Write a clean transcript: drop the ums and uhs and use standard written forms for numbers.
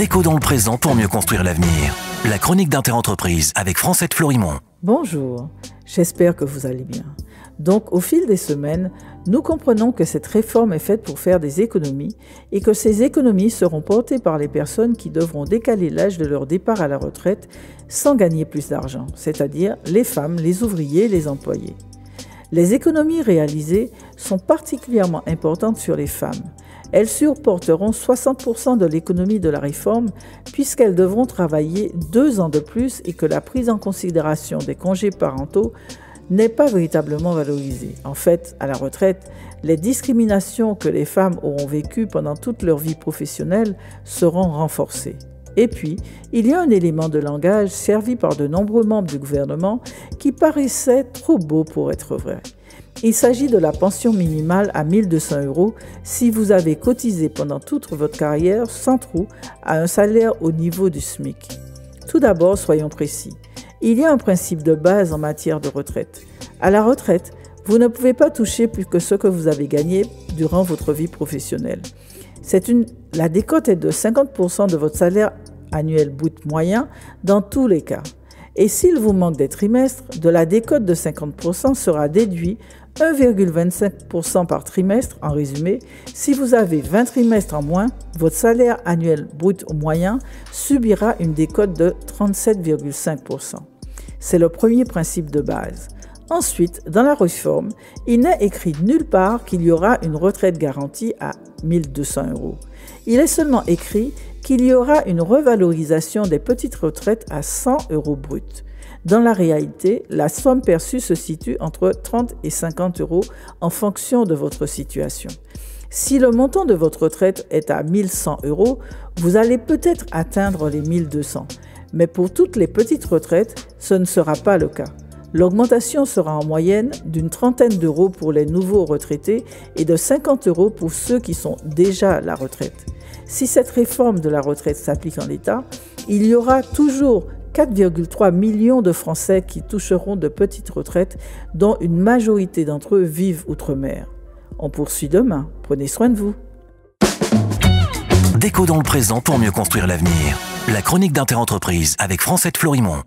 Déco dans le présent pour mieux construire l'avenir. La chronique d'Interentreprise avec Francette Florimond. Bonjour, j'espère que vous allez bien. Donc, au fil des semaines, nous comprenons que cette réforme est faite pour faire des économies et que ces économies seront portées par les personnes qui devront décaler l'âge de leur départ à la retraite sans gagner plus d'argent, c'est-à-dire les femmes, les ouvriers et les employés. Les économies réalisées sont particulièrement importantes sur les femmes. Elles supporteront 60% de l'économie de la réforme puisqu'elles devront travailler 2 ans de plus et que la prise en considération des congés parentaux n'est pas véritablement valorisée. En fait, à la retraite, les discriminations que les femmes auront vécues pendant toute leur vie professionnelle seront renforcées. Et puis, il y a un élément de langage servi par de nombreux membres du gouvernement qui paraissait trop beau pour être vrai. Il s'agit de la pension minimale à 1 200 € si vous avez cotisé pendant toute votre carrière sans trou à un salaire au niveau du SMIC. Tout d'abord, soyons précis. Il y a un principe de base en matière de retraite. À la retraite, vous ne pouvez pas toucher plus que ce que vous avez gagné durant votre vie professionnelle. La décote est de 50% de votre salaire annuel brut moyen dans tous les cas. Et s'il vous manque des trimestres, de la décote de 50% sera déduit 1,25% par trimestre. En résumé, si vous avez 20 trimestres en moins, votre salaire annuel brut moyen subira une décote de 37,5%. C'est le premier principe de base. Ensuite, dans la réforme, il n'est écrit nulle part qu'il y aura une retraite garantie à 1 200 €. Il est seulement écrit qu'il y aura une revalorisation des petites retraites à 100 € bruts. Dans la réalité, la somme perçue se situe entre 30 et 50 € en fonction de votre situation. Si le montant de votre retraite est à 1 100 €, vous allez peut-être atteindre les 1 200 €. Mais pour toutes les petites retraites, ce ne sera pas le cas. L'augmentation sera en moyenne d'une trentaine d'euros pour les nouveaux retraités et de 50 € pour ceux qui sont déjà à la retraite. Si cette réforme de la retraite s'applique en l'état, il y aura toujours 4,3 millions de Français qui toucheront de petites retraites, dont une majorité d'entre eux vivent outre-mer. On poursuit demain. Prenez soin de vous. Déco dans le présent pour mieux construire l'avenir. La chronique d'Interentreprise avec Francette Florimond.